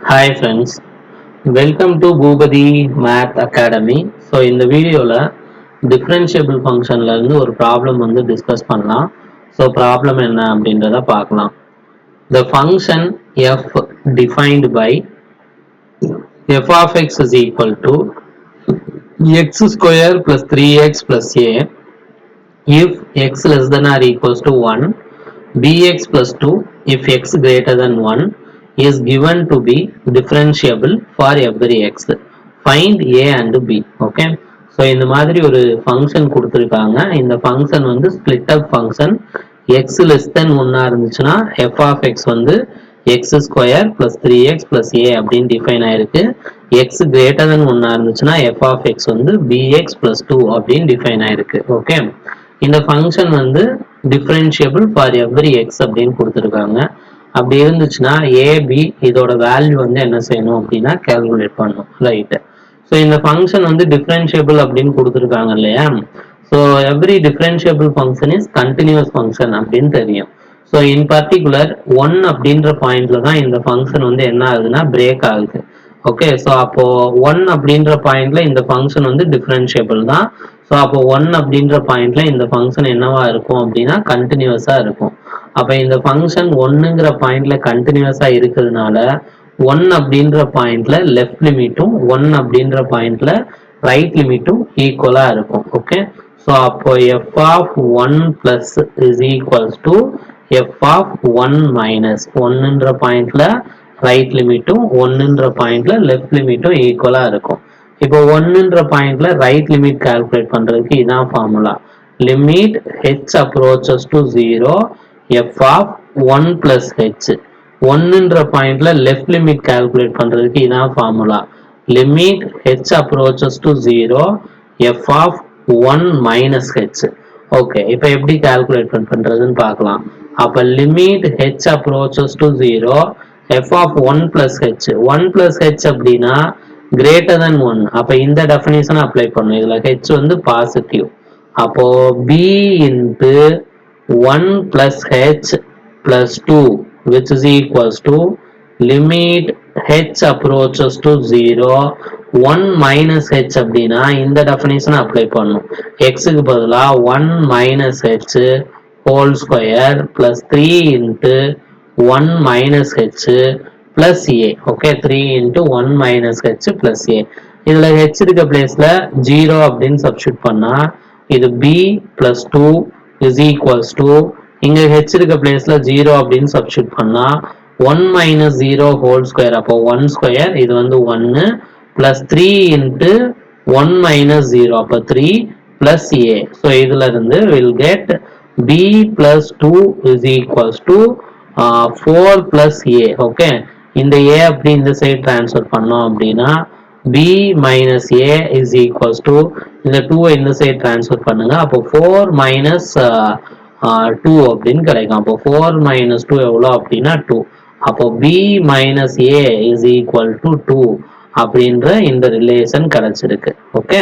Hi friends, welcome to Bhubadi Math Academy. So இந்த வீடியோல differentiable functionல இருந்து ஒரு problem வந்து டிஸ்கஸ் பண்ணலாம். So problem என்ன அப்படின்றத பார்க்கலாம். The function f defined by f of x is equal to x square plus 3x plus a if x less than or equals to 1, bx plus 2 if x greater than 1 is given to be differentiable for every x. Find a and b. Okay. So இந்த மாதிரி ஒரு function கொடுத்துருக்காங்க. இந்த function வந்து split up function. X less than ஒன்னா இருந்துச்சுன்னா f of x வந்து x square plus 3x plus A அப்படின்னு டிஃபைன் ஆயிருக்கு. எக்ஸ் கிரேட்டர் தென் ஒன்னா இருந்துச்சுன்னா எஃப் ஆஃப் எக்ஸ் வந்து பிஎக்ஸ் பிளஸ் 2 அப்படின்னு டிஃபைன் ஆயிருக்கு. ஓகே, இந்த ஃபங்க்ஷன் வந்து டிஃபரன்ஷியபிள் ஃபார் எவ்ரி எக்ஸ் அப்படின்னு கொடுத்துருக்காங்க. அப்படி இருந்துச்சுன்னா ஏபி இதோட வேல்யூ வந்து என்ன செய்யணும் அப்படின்னா கால்குலேட் பண்ணணும். ரைட்டு. ஸோ இந்த ஃபங்க்ஷன் வந்து டிஃபரன்ஷியபிள் அப்படின்னு கொடுத்துருக்காங்க இல்லையா. So every differentiable function is continuous function அப்படின்னு தெரியும். ஸோ இன் பர்டிகுலர் 1 அப்படின்ற பாயிண்ட்ல தான் இந்த ஃபங்க்ஷன் வந்து என்ன ஆகுதுன்னா பிரேக் ஆகுது. ஓகே, ஸோ அப்போ 1 அப்படின்ற பாயிண்ட்ல இந்த ஃபங்க்ஷன் வந்து டிஃபரன்ஷியபிள் தான். ஸோ அப்போ 1 அப்படின்ற பாயிண்ட்ல இந்த ஃபங்க்ஷன் என்னவா இருக்கும் அப்படின்னா கண்டினியூஸா இருக்கும். அப்போ இந்த ஃபங்க்ஷன் 1ங்கிற பாயிண்ட்ல கண்டினியூஸா இருக்கிறதுனால 1 அப்படின்ற பாயிண்ட்ல லெஃப்ட் லிமிட்டும் 1 அப்படின்ற பாயிண்ட்ல ரைட் லிமிட்டும் ஈக்குவலா இருக்கும். ஓகே, ஸோ அப்போ f of 1 plus is equals to f of 1 minus 1ன்ற பாயிண்ட்ல ரைட் லிமிட்டும் 1ன்ற பாயிண்ட்ல லெஃப்ட் லிமிட்டும் ஈக்குவலா இருக்கும். இப்போ 1ன்ற பாயிண்ட்ல ரைட் லிமிட் கால்குலேட் பண்றதுக்கு இதான் formula. Limit h approaches to 0 f of 1 plus h. 1ன்ற பாயிண்ட்ல லெஃப்ட் லிமிட் கால்குலேட் பண்றதுக்கு இதான் formula. Limit h approaches to 0 f of 1 minus h. Okay, இப்போ எப்படி கால்குலேட் பண்றதுன்னு பார்க்கலாம். அப்ப limit h approaches to 0 f of 1 plus h. 1 plus h அப்படின்னா greater than 1. அப்ப இந்த டெஃபினிஷன் அப்ளை பண்ணும். இதுல h வந்து பாசிட்டிவ். அப்போ b into 1 plus h plus 2 which is equals to limit h approaches to 0 1 minus h அப்படின்னா இந்த definition apply பண்ணும். xக்கு பதிலா 1 minus h whole square plus 3 into 1 minus h plus a. Okay, 3 into 1 minus h plus a. இதுல h இருக்க பிளேஸ்ல 0 அப்படின்னு substitute பண்ணா இது b plus 2 is equals to இங்க h இருக்க பிளேஸ்ல 0 அப்படின்னு சப்ஸ்டிட் பண்ணா 1 minus 0 whole square. அப்போ 1 square இது வந்து 1 plus 3 into 1 minus 0 அப்போ 3 plus a. so இதுல இருந்து will get b plus 2 is equals to 4 plus a. okay, இந்த a அப்படி இந்த சைடு ட்ரான்ஸ்ஃபர் பண்ணோம் அப்படின்னா b minus a is equals to இந்த 2 இந்த சைடு ட்ரான்ஸ்ஃபர் பண்ணுங்க. அப்போ 4 minus 2 அப்படின்னு கிடைக்கும். அப்போ 4 minus 2 எவ்வளோ அப்படின்னா 2. அப்போ b minus a is equal to 2 அப்படின்ற இந்த ரிலேஷன் கிடைச்சிருக்கு. Okay,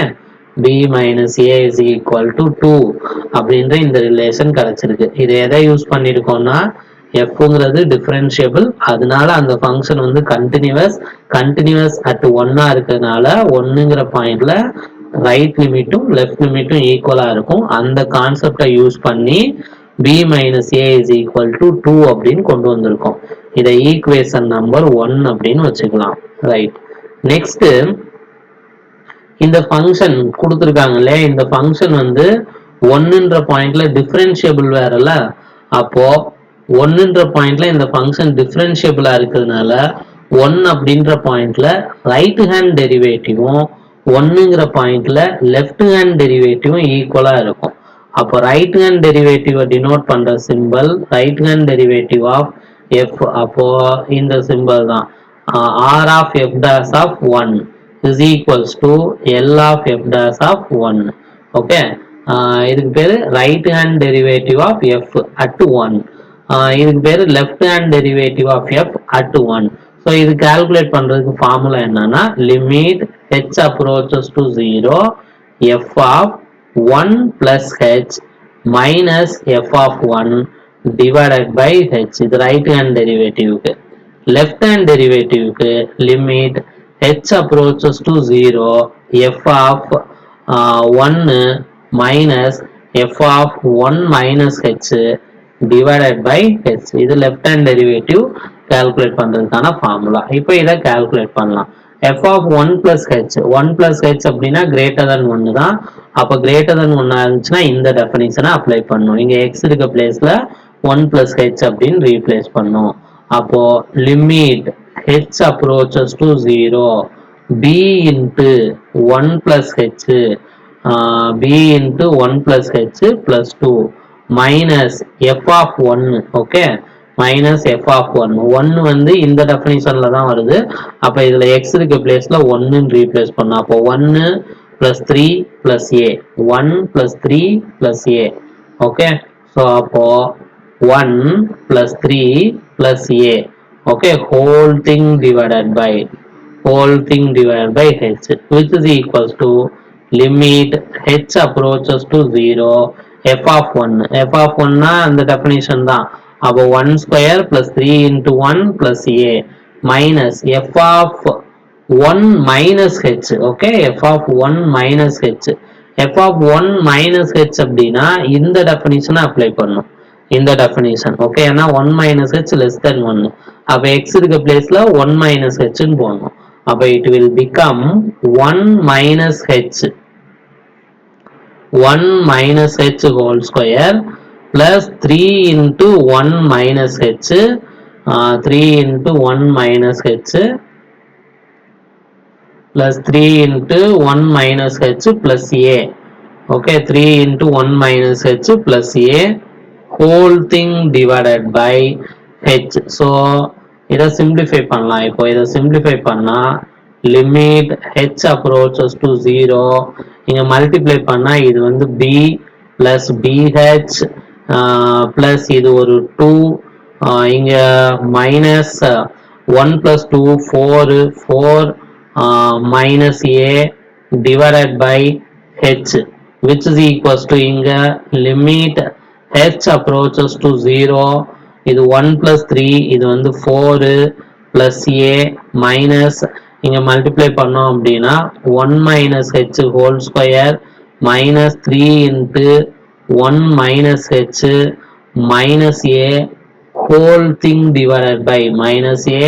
b minus a is equal to 2 அப்படின்ற இந்த ரிலேஷன் கிடைச்சிருக்கு. இதை எதை யூஸ் பண்ணிருக்கோம்னா fங்கிறது டிஃபரன்ஷியபிள், அதனால அந்த ஃபங்க்ஷன் வந்து கண்டினியூஸ் அட் 1 இருக்கிறதுனால 1ங்கிற பாயிண்ட்ல ரைட் லிமிட்டும் லெஃப்ட் லிமிட்டும் ஈக்குவலா இருக்கும். அந்த கான்செப்டை யூஸ் பண்ணி b minus a is equal to 2 அப்படின்னு கொண்டு வந்திருக்கோம். இதை ஈக்குவேஷன் நம்பர் 1 அப்படின்னு வச்சுக்கலாம். ரைட். நெக்ஸ்ட் இந்த ஃபங்க்ஷன் கொடுத்துருக்காங்கல்ல, இந்த ஃபங்க்ஷன் வந்து 1ன்ற பாயிண்ட்ல டிஃபரன்ஷியபிள் வேறல. அப்போ 1ன்ற பாயிண்ட்ல இந்த ஃபங்க்ஷன் டிஃபரன்ஷியபிளா இருக்கிறதுனால 1 அப்படின்ற பாயிண்ட்ல ரைட் ஹேண்ட் டெரிவேட்டிவும் 1ங்கிற பாயிண்ட்ல லெஃப்ட் ஹேண்ட் டெரிவேட்டிவும் ஈக்குவலா இருக்கும். அப்போ ரைட் ஹேண்ட் டெரிவேட்டிவை டினோட் பண்ற simple right hand derivative of f. அப்போ இந்த சிம்பிள் தான் r of f dash of 1 is equals to l of f dash of 1. Okay, இதுக்கு பேரு right hand derivative of f at 1. இதுக்கு பேரு left hand derivative of f at 1. So இது calculate பண்றதுக்கு formula என்னன்னா limit h approaches to 0 f of 1 plus h minus f of 1 divided by h. இது right hand டெரிவேட்டிவ்க்கு. left hand derivative க்கு limit h approaches to 0 f of 1 minus f of 1 minus h divided by h. இது left hand derivative calculate பண்றதுக்கான formula. இப்போ இதை calculate பண்ணலாம். f of 1 plus h 1 plus h அப்படின்னா greater than 1 தான். அப்போ greater than 1 இருந்துச்சுன்னா இந்த definition அப்ளை பண்ணும். இங்க x இருக்க பிளேஸ்ல 1 plus h அப்படின்னு ரீப்ளேஸ் பண்ணும். அப்போ limit h approaches to 0 b into 1 plus h b into 1 plus h plus 2 minus f of 1 okay minus f of 1 1 வந்து இந்த டெஃபினிஷன்ல தான் வருது. அப்ப இதுல x இருக்க பிளேஸ்ல 1 ன்னு ரீப்ளேஸ் பண்ணோம். அப்போ 1 plus 3 plus a 1 plus 3 plus a okay so அப்போ 1 plus 3 plus a okay whole thing divided by h which is equals to limit h approaches to 0 f of 1 னா அந்த டெஃபினிஷன் தான். அப்போ 1 square plus 3 into 1 plus a minus f of 1 minus h okay f of 1 minus h f of 1 minus h அப்படின்னா இந்த டெஃபினிஷனை apply பண்ணும். இந்த definition okay ஏன்னா 1 minus h less than 1 அப்ப x இருக்க பிளேஸ்ல 1 minus h ன்னு போடணும். அப்ப it will become 1 minus h 1 minus h whole square plus 3 into 1 minus h 3 into 1 minus h plus 3 into 1 minus h plus a okay 3 into 1 minus h plus a whole thing divided by h so இதை simplify பண்ணலாம். இப்போ இதை simplify பண்ணா limit h approaches to 0 இங்க multiply பண்ணா இது வந்து b plus bh plus இது ஒரு 2 இங்க minus 1 plus 2 4 minus a divided by h which is equals to இங்க limit h approaches to 0 இது 1 plus 3 இது வந்து 4 plus a minus இங்க multiply பண்ணோம் அப்படின்னா 1 minus h whole square minus 3 into 1 minus h minus a whole thing divided by minus a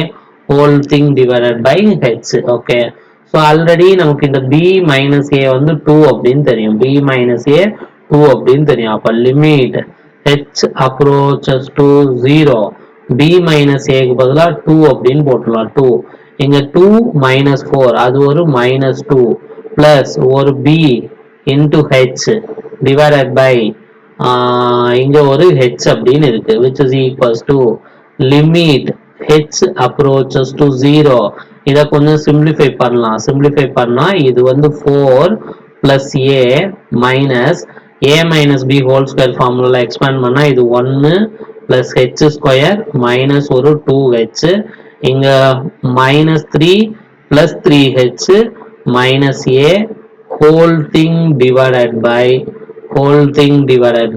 whole thing divided by h okay so already நமக்கு இந்த b minus a வந்து 2 அப்படின்னு தெரியும். b minus a 2 அப்படின்னு தெரியும். அப்ப limit h approaches to 0 b minus a க்கு பதிலா 2 அப்படின்னு போட்டுலாம் 2 இங்க 2 minus 4 அது ஒரு minus 2 plus ஒரு b into h divided by இங்க ஒரு h அப்படின்னு இருக்கு which is equals to limit h approaches to 0 இத கொஞ்சம் simplify பண்ணலாம். simplify பண்ணா இது வந்து 4 plus a minus a minus b whole square formula expand பண்ணா இது 1 plus h square minus ஒரு 2h இங்க minus 3 plus 3h minus a whole thing divided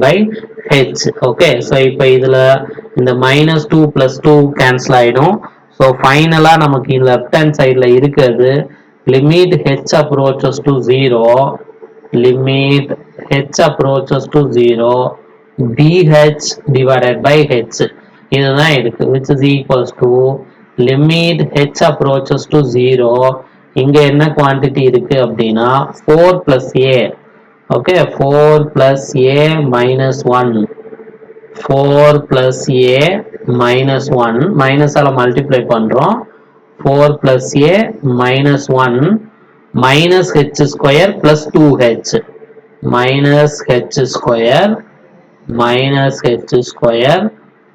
by h okay so இப்போ இதுல இந்த minus 2 plus 2 cancel ஆயிடும். so finally நமக்கு left hand side ல இருக்கிறது limit h approaches to 0 limit h approaches to 0 bh divided by h இதுதான் இருக்கு which is equals to limit h approaches to 0 இங்க என்ன quantity இருக்கு அப்படின்னா 4 plus a okay 4 plus a minus 1 4 plus a minus 1 minus ஆல multiply பண்றோம் 4 plus a minus 1 minus h square plus 2h minus h square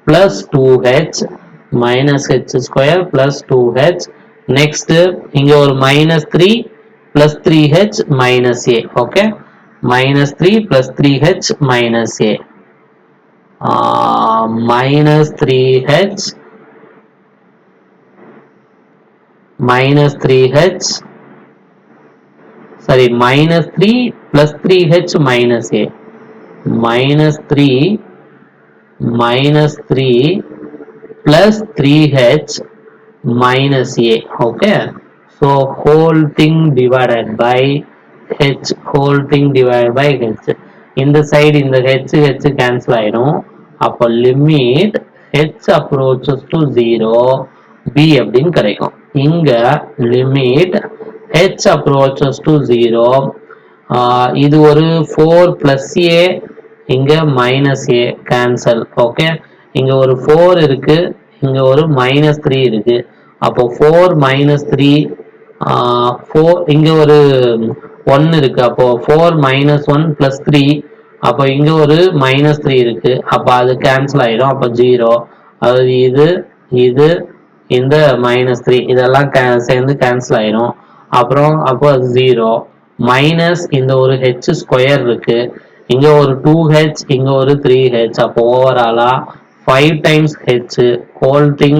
plus 2h minus h square plus 2h next இங்க ஒரு minus 3 plus 3h minus a okay minus 3 plus 3h minus a minus 3h sorry minus 3 plus 3h minus a minus 3 plus 3h minus a. Okay, so whole thing divided by h, whole thing divided by h. இந்த side இந்த h cancel ஆயிடும். அப்போ limit h approaches to 0 b அப்படின்னு கிடைக்கும். இங்க limit h approaches to 0, இது ஒரு 4 plus a, இங்க minus a cancel. ஓகே, இங்க ஒரு 4 இருக்கு, இங்க ஒரு -3 இருக்கு. அப்போ 4 -3, 4 இங்க ஒரு 1 இருக்கு. அப்போ 4 -1 + 3, அப்போ இங்க ஒரு -3 இருக்கு. அப்போ அது கேன்சல் ஆயிடும். அப்போ 0. அதாவது இது இது இந்த -3 இதெல்லாம் சேர்ந்து கேன்சல் ஆயிடும். அப்புறம் அப்போ அது 0 மைனஸ் இந்த ஒரு h ஸ்கொயர் இருக்கு, இங்க ஒரு 2h, இங்க ஒரு 3h. அப்போ ஓவராலா 5 times h whole thing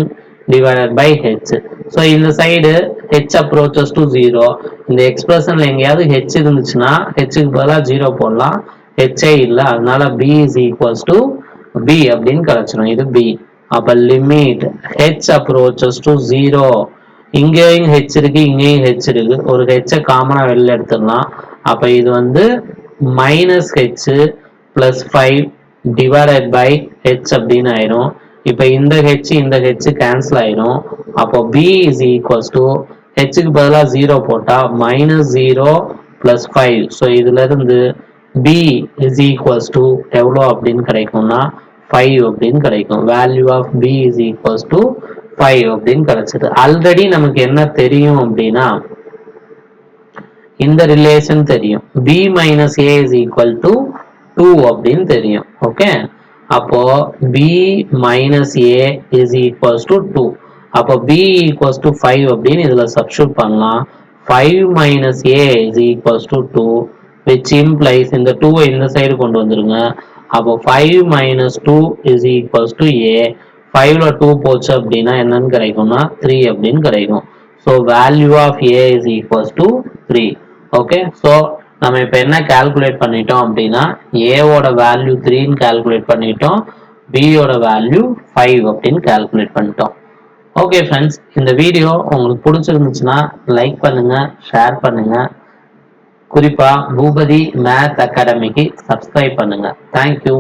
divided by h. So இந்த சைடு h approaches to 0. இந்த எக்ஸ்பிரஷன்ல எங்கேயாவது h இருந்துச்சுன்னா h-க்கு பதிலாக 0 போடலாம். h இல்லை, அதனால b is equals to b அப்படின்னு கிடைச்சிடும். இது b. அப்ப லிமிட் h approaches to 0. இங்கேயும் h இருக்கு, இங்கேயும் h இருக்கு. ஒரு h காமனா வெளில எடுத்துடலாம். அப்ப இது வந்து -h + 5 divided by h அப்படின்னு ஆயிரும். இப்ப இந்த h இந்த h கேன்சல் ஆயிரும். அப்போ b is equals to h-க்கு பதிலா 0 போட்டா -0 + 5. ஸோ இதுல இருந்து b is equals to எவ்வளோ அப்படின்னு கிடைக்கும்னா 5 அப்படின்னு கிடைக்கும். Value of b is equals to 5 அப்படின்னு கிடைச்சது. ஆல்ரெடி நமக்கு என்ன தெரியும் அப்படின்னா இந்த ரிலேஷன் தெரியும். b minus a is equal to 2 அப்படின்னு தெரியும். ஓகே, அப்போ b minus a is equals to 2. அப்போ b equals to 5 அப்படின்னு இதுல சப்ஸ்டிட்யூட் பண்ணலாம். 5 minus a is equals to 2, which implies இந்த 2 இந்த சைடு கொண்டு வந்துருங்க. அப்போ 5 minus 2 is equals to a. 5ல 2 போச்சு அப்படின்னா என்னன்னு கிடைக்கும்னா 3 அப்படின்னு கிடைக்கும். So value of a is equals to 3. Okay, so நம்ம இப்போ என்ன கால்குலேட் பண்ணிட்டோம் அப்படின்னா ஏவோட வேல்யூ 3ன்னு கால்குலேட் பண்ணிட்டோம், பியோட வேல்யூ 5 அப்படின்னு கால்குலேட் பண்ணிட்டோம். ஓகே ஃப்ரெண்ட்ஸ், இந்த வீடியோ உங்களுக்கு பிடிச்சிருந்துச்சுன்னா லைக் பண்ணுங்க, ஷேர் பண்ணுங்க, குறிப்பா பூபதி மேத் அகாடமிக்கு சப்ஸ்கிரைப் பண்ணுங்க. தேங்க்யூ.